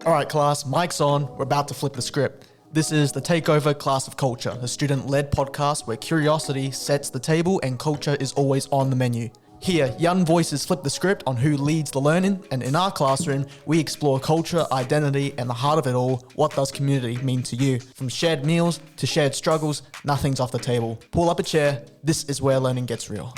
All right, class, mic's on. We're about to flip the script. This is the Takeover Class of Culture, a student-led podcast where curiosity sets the table and culture is always on the menu. Here, young voices flip the script on who leads the learning, and in our classroom, we explore culture, identity, and the heart of it all. What does community mean to you? From shared meals to shared struggles, nothing's off the table. Pull up a chair. This is where learning gets real.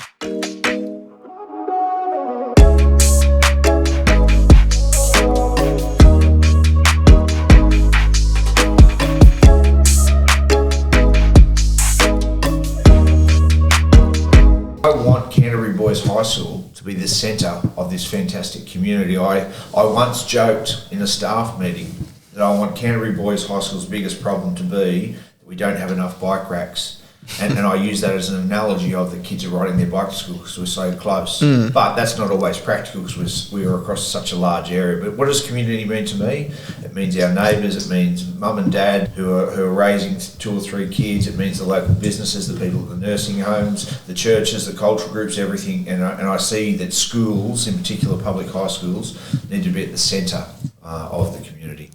I want Canterbury Boys High School to be the centre of this fantastic community. I once joked in a staff meeting that I want Canterbury Boys High School's biggest problem to be that we don't have enough bike racks. And I use that as an analogy of the kids are riding their bike to school because we're so close. But that's not always practical because we are across such a large area. But what does community mean to me? It means our neighbours, it means mum and dad who are raising 2 or 3 kids, it means the local businesses, the people at the nursing homes, the churches, the cultural groups, everything. And I see that schools, in particular public high schools, need to be at the centre of the community.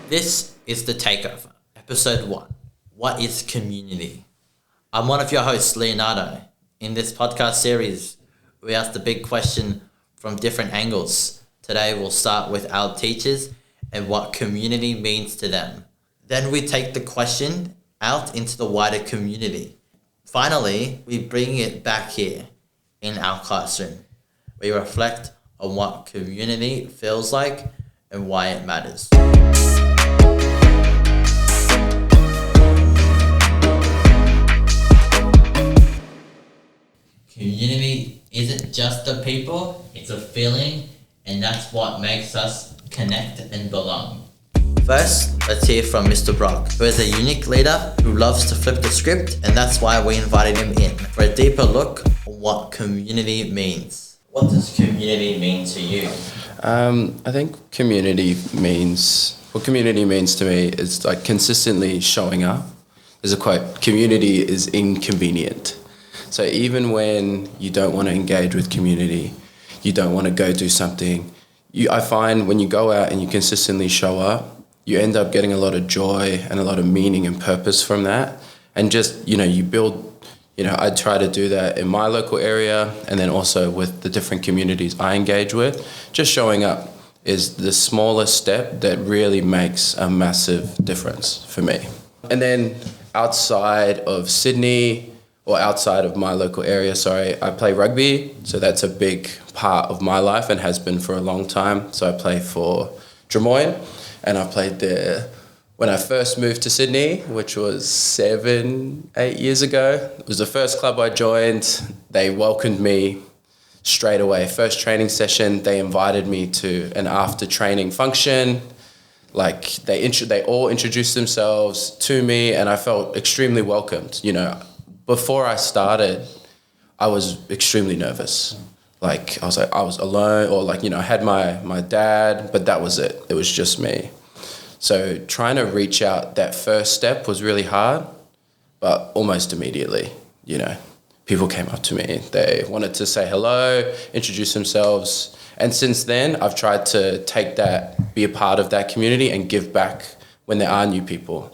This is The Takeover, Episode 1. What is community? I'm one of your hosts, Leonardo. In this podcast series, we ask the big question from different angles. Today, we'll start with our teachers and what community means to them. Then we take the question out into the wider community. Finally, we bring it back here in our classroom. We reflect on what community feels like and why it matters. Community isn't just the people, it's a feeling, and that's what makes us connect and belong. First, let's hear from Mr. Brock, who is a unique leader who loves to flip the script, and that's why we invited him in for a deeper look on what community means. What does community mean to you? I think community means to me is like consistently showing up. There's a quote, community is inconvenient. So even when you don't want to engage with community, you don't want to go do something, I find when you go out and you consistently show up, you end up getting a lot of joy and a lot of meaning and purpose from that. And just, you build, I try to do that in my local area and then also with the different communities I engage with. Just showing up is the smallest step that really makes a massive difference for me. And then outside of Sydney, or outside of my local area, I play rugby. So that's a big part of my life and has been for a long time. So I play for Drummoyne and I played there when I first moved to Sydney, which was 7-8 years ago. It was the first club I joined. They welcomed me straight away. First training session, they invited me to an after training function. Like they all introduced themselves to me and I felt extremely welcomed, Before I started, I was extremely nervous. I was alone or I had my dad, but that was it. It was just me. So trying to reach out that first step was really hard, but almost immediately, people came up to me. They wanted to say hello, introduce themselves. And since then, I've tried to take that, be a part of that community and give back when there are new people.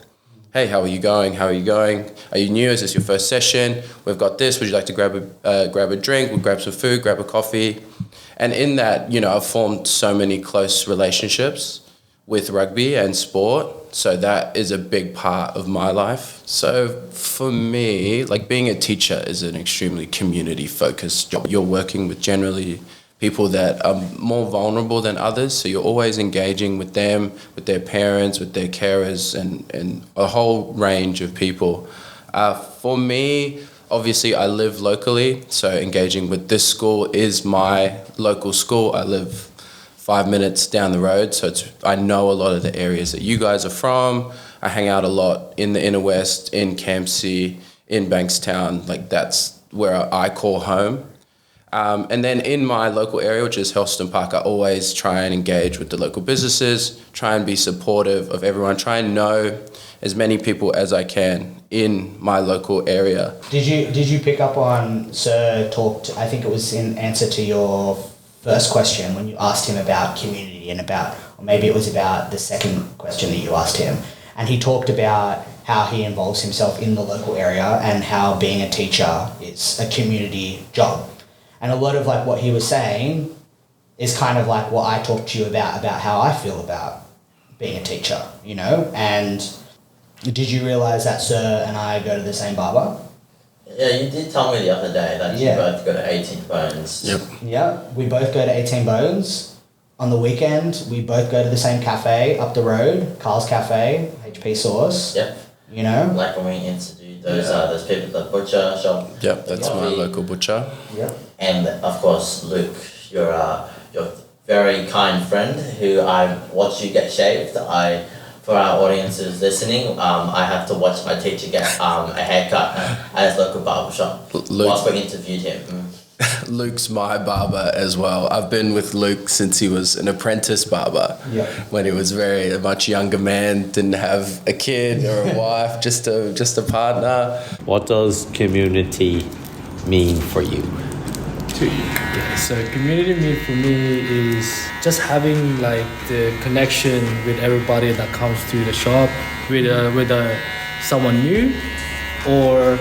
Hey, how are you going? How are you going? Are you new? Is this your first session? We've got this. Would you like to grab a drink? We'll grab some food, grab a coffee. And in that, I've formed so many close relationships with rugby and sport. So that is a big part of my life. So for me, being a teacher is an extremely community-focused job. You're working with generally people that are more vulnerable than others, so you're always engaging with them, with their parents, with their carers, and a whole range of people. For me, obviously I live locally, so engaging with this school is my local school. I live 5 minutes down the road, so I know a lot of the areas that you guys are from. I hang out a lot in the Inner West, in Campsie, in Bankstown, that's where I call home. And then in my local area, which is Helston Park, I always try and engage with the local businesses, try and be supportive of everyone, try and know as many people as I can in my local area. Did you pick up on Sir talked, I think it was in answer to your first question when you asked him about community and about, or maybe it was about the second question that you asked him, and he talked about how he involves himself in the local area and how being a teacher is a community job. And a lot of like what he was saying is kind of like what I talked to you about how I feel about being a teacher, you know? And did you realise that Sir and I go to the same barber? Yeah, you did tell me the other day that you both go to 18 Bones. Yep. Yeah, we both go to 18 Bones. On the weekend, we both go to the same cafe up the road, Carl's Cafe, HP Sauce. Yep. You know? Like when we interviewed those people, the butcher shop. Yep, that's my local butcher. Yeah. And of course, Luke, your very kind friend who I watched you get shaved. For our audiences listening, I have to watch my teacher get a haircut at his local barbershop whilst we interviewed him. Luke's my barber as well. I've been with Luke since he was an apprentice barber. Yeah. When he was a much younger man, didn't have a kid or a wife, just a partner. What does community mean for you? So community mean for me is just having like the connection with everybody that comes to the shop, with someone new or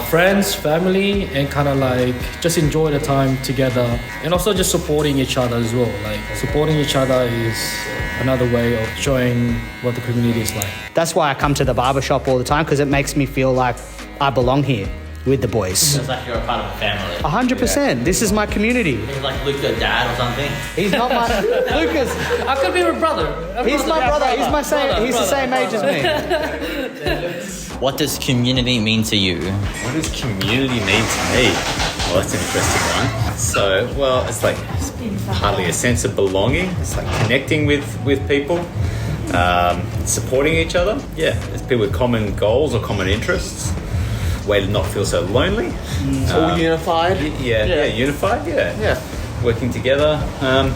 friends, family, and kind of like just enjoy the time together, and also just supporting each other as well. Like supporting each other is another way of showing what the community is like. That's why I come to the barbershop all the time, because it makes me feel like I belong here with the boys. It's like you're a part of a family. 100%. This is my community. He's like Luke, your dad or something. He's not my Lucas. I could be your brother. He's my brother. He's my same. He's the same age as me. What does community mean to you? What does community mean to me? Well, that's an interesting one. So, well, it's like partly a sense of belonging. It's like connecting with people, supporting each other. Yeah, it's people with common goals or common interests. Way to not feel so lonely. All unified. Yeah, unified. Yeah, working together. And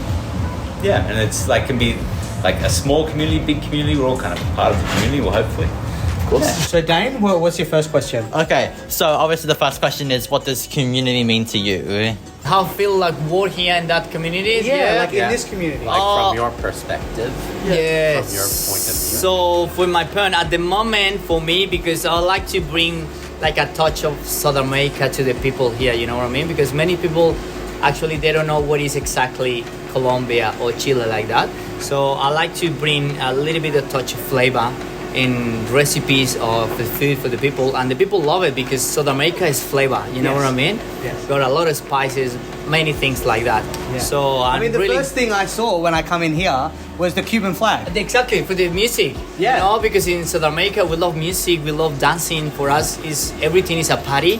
it's like can be like a small community, big community. We're all kind of part of the community. Well, hopefully. Of course. Yeah. So Dane, what's your first question? Okay, so obviously the first question is, what does community mean to you? How I feel like more here in that community? In this community. Like from your perspective. Yes. From your point of view. So for my point at the moment, for me, because I like to bring like a touch of South America to the people here, you know what I mean? Because many people actually they don't know what is exactly Colombia or Chile like that. So I like to bring a little bit of touch of flavor in recipes of the food for the people, and the people love it because South America is flavor, you know what I mean? Yes. Got a lot of spices, many things like that. Yeah. So I mean, the really first thing I saw when I come in here was the Cuban flag. exactly for the music. Yeah. You know, because in South America we love music, we love dancing. For us, is everything is a party,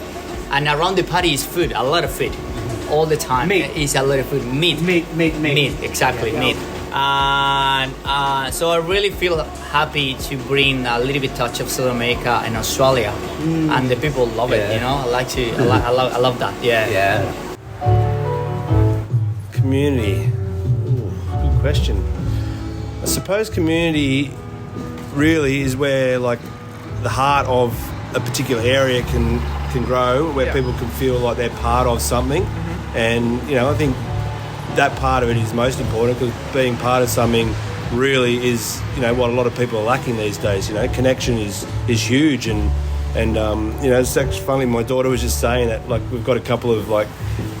and around the party is food, a lot of food, all the time. Meat. Is a lot of food, meat, exactly, Yeah. meat. And so I really feel happy to bring a little bit touch of South America and Australia, and the people love it. You know, I like to, I love that. Yeah. Community. Ooh, good question. I suppose community really is where like the heart of a particular area can grow, where people can feel like they're part of something. And you know, I think that part of it is most important, because being part of something really is, you know, what a lot of people are lacking these days. You know, connection is huge, and you know, it's actually funny. My daughter was just saying that, like, we've got a couple of like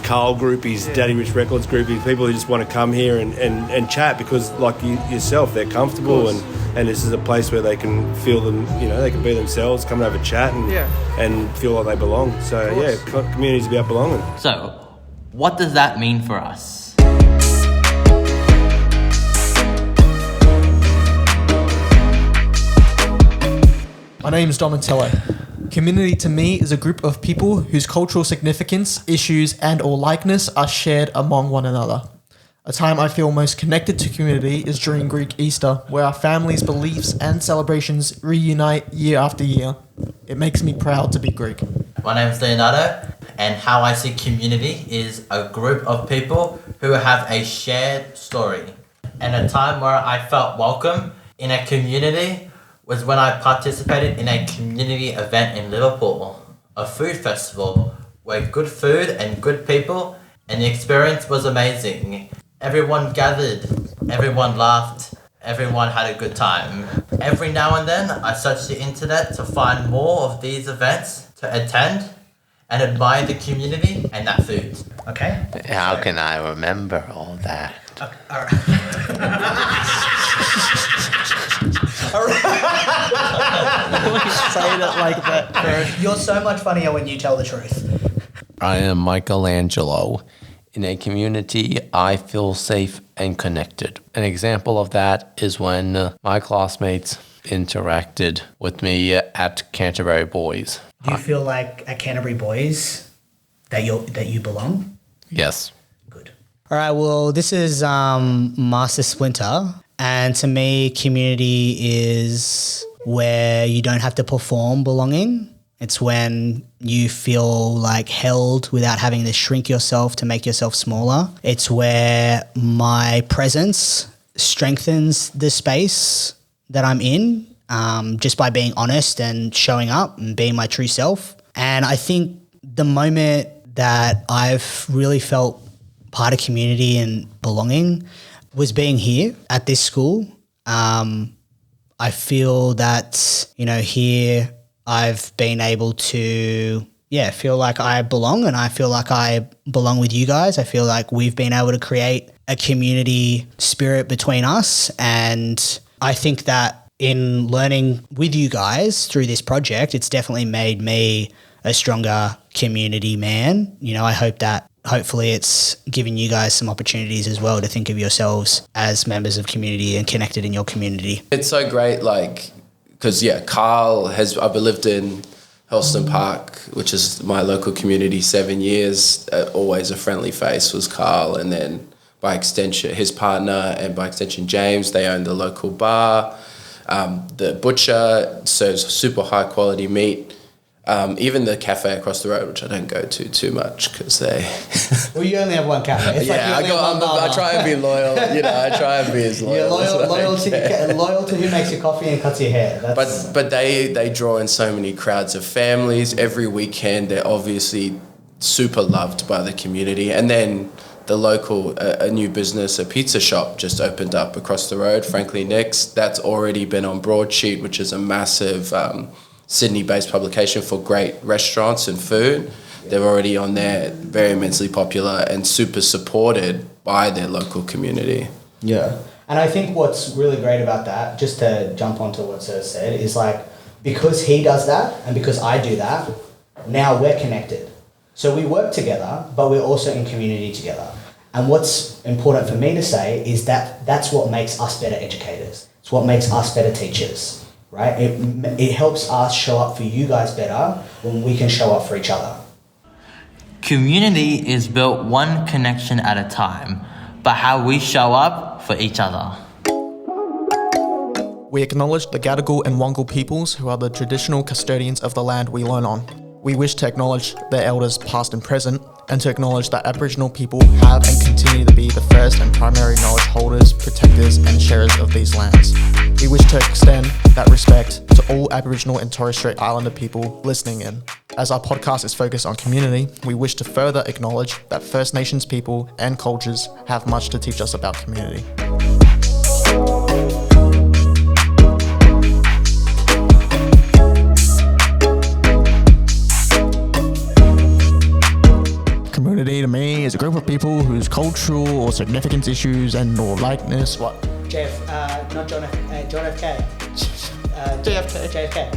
Carl groupies, Daddy Rich Records groupies, people who just want to come here and chat because, like yourself, they're comfortable, and this is a place where they can feel them. You know, they can be themselves, come and have a chat, and feel like they belong. So community is about belonging. So, what does that mean for us? My name is Donatello. Community to me is a group of people whose cultural significance, issues, and or likeness are shared among one another. A time I feel most connected to community is during Greek Easter, where our families' beliefs and celebrations reunite year after year. It makes me proud to be Greek. My name is Leonardo, and how I see community is a group of people who have a shared story. And a time where I felt welcome in a community was when I participated in a community event in Liverpool, a food festival where good food and good people, and the experience was amazing. Everyone gathered, everyone laughed, everyone had a good time. Every now and then I search the internet to find more of these events to attend and admire the community and that food. Okay. How can I remember all that? Say it like that. You're so much funnier when you tell the truth. I am Michelangelo. In a community, I feel safe and connected. An example of that is when my classmates interacted with me at Canterbury Boys. Do you feel like at Canterbury Boys that you belong? Yes. Good. All right. Well, this is Master Splinter, and to me, community is where you don't have to perform belonging. It's when you feel like held without having to shrink yourself to make yourself smaller. It's where my presence strengthens the space that I'm in, just by being honest and showing up and being my true self. And I think the moment that I've really felt part of community and belonging was being here at this school. I feel that, here I've been able to, feel like I belong, and I feel like I belong with you guys. I feel like we've been able to create a community spirit between us. And I think that in learning with you guys through this project, it's definitely made me a stronger community man. I hope that hopefully it's giving you guys some opportunities as well to think of yourselves as members of community and connected in your community. It's so great, because Carl I've lived in Helston Park, which is my local community, 7 years. Always a friendly face was Carl, and then by extension his partner, and by extension James, they own the local bar. The butcher serves super high quality meat. Even the cafe across the road, which I don't go to too much because they... Well, you only have one cafe. It's I try and be loyal. I try and be as loyal. You're loyal to who makes your coffee and cuts your hair. But they draw in so many crowds of families every weekend. They're obviously super loved by the community. And then the local, a new business, a pizza shop just opened up across the road, Frankly Nick's. That's already been on Broadsheet, which is a massive... Sydney-based publication for great restaurants and food. They're already on there, very immensely popular and super supported by their local community. Yeah. And I think what's really great about that, just to jump onto what Sir said, is because he does that and because I do that, now we're connected. So we work together, but we're also in community together. And what's important for me to say is that that's what makes us better educators. It's what makes us better teachers. Right? It helps us show up for you guys better when we can show up for each other. Community is built one connection at a time, but how we show up for each other. We acknowledge the Gadigal and Wangal peoples who are the traditional custodians of the land we learn on. We wish to acknowledge their elders past and present, and to acknowledge that Aboriginal people have and continue to be the first and primary knowledge holders, protectors and sharers of these lands. We wish to extend that respect to all Aboriginal and Torres Strait Islander people listening in. As our podcast is focused on community, we wish to further acknowledge that First Nations people and cultures have much to teach us about community. Community to me is a group of people whose cultural or significance issues and or likeness, not John F. John F. K. JFK.